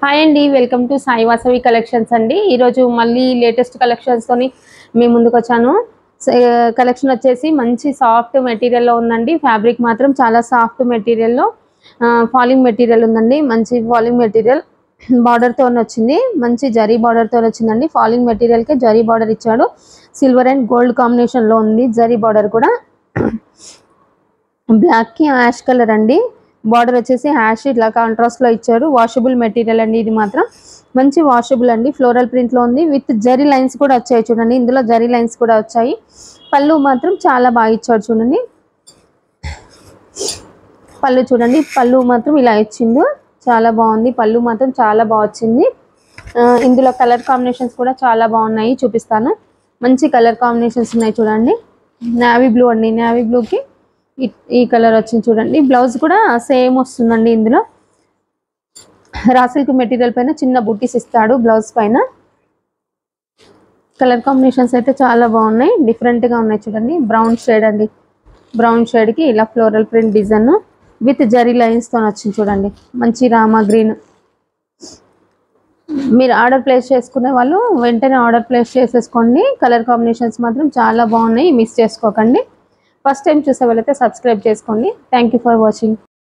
Hi అండి, welcome to Sai Vasavi collections అండి. ఈరోజు మళ్ళీ లేటెస్ట్ కలెక్షన్స్తోని మేము ముందుకు వచ్చాను. కలెక్షన్ వచ్చేసి మంచి సాఫ్ట్ మెటీరియల్లో ఉందండి. ఫ్యాబ్రిక్ మాత్రం చాలా సాఫ్ట్ మెటీరియల్లో ఫాలింగ్ మెటీరియల్ ఉందండి. మంచి ఫాలింగ్ మెటీరియల్ బార్డర్తో వచ్చింది. మంచి జరీ బార్డర్తో వచ్చిందండి. ఫాలింగ్ మెటీరియల్కే జరీ బార్డర్ ఇచ్చాడు. సిల్వర్ అండ్ గోల్డ్ కాంబినేషన్లో ఉంది జరీ బార్డర్ కూడా. బ్లాక్కి యాష్ కలర్ అండి. బార్డర్ వచ్చేసి హ్యాష్ ఇట్లా కాంట్రాస్ట్ లో ఇచ్చారు. వాషబుల్ మెటీరియల్ అండి. ఇది మాత్రం మంచి వాషబుల్ అండి. ఫ్లోరల్ ప్రింట్ లో ఉంది. విత్ జరీ లైన్స్ కూడా వచ్చాయి చూడండి. ఇందులో జరీ లైన్స్ కూడా వచ్చాయి. పళ్ళు మాత్రం చాలా బాగా ఇచ్చాడు చూడండి. పళ్ళు చూడండి, పళ్ళు మాత్రం ఇలా ఇచ్చిండు, చాలా బాగుంది. పళ్ళు మాత్రం చాలా బాగా వచ్చింది. ఇందులో కలర్ కాంబినేషన్స్ కూడా చాలా బాగున్నాయి, చూపిస్తాను. మంచి కలర్ కాంబినేషన్స్ ఉన్నాయి చూడండి. నేవీ బ్లూ అండి, నేవీ బ్లూకి ఈ కలర్ వచ్చింది చూడండి. బ్లౌజ్ కూడా సేమ్ వస్తుందండి. ఇందులో రా సిల్క్ మెటీరియల్ పైన చిన్న బుట్టీస్ ఇస్తాడు బ్లౌజ్ పైన. కలర్ కాంబినేషన్స్ అయితే చాలా బాగున్నాయి, డిఫరెంట్గా ఉన్నాయి చూడండి. బ్రౌన్ షేడ్ అండి, బ్రౌన్ షేడ్కి ఇలా floral print design with zari లైన్స్తో వచ్చింది చూడండి. మంచి రామా గ్రీన్. మీరు ఆర్డర్ ప్లేస్ చేసుకునే వాళ్ళు వెంటనే ఆర్డర్ ప్లేస్ చేసేసుకోండి. కలర్ కాంబినేషన్స్ మాత్రం చాలా బాగున్నాయి, మిస్ చేసుకోకండి. ఫస్ట్ టైం చూసే వాళ్ళైతే సబ్స్క్రైబ్ చేసుకోండి. Thank you for watching.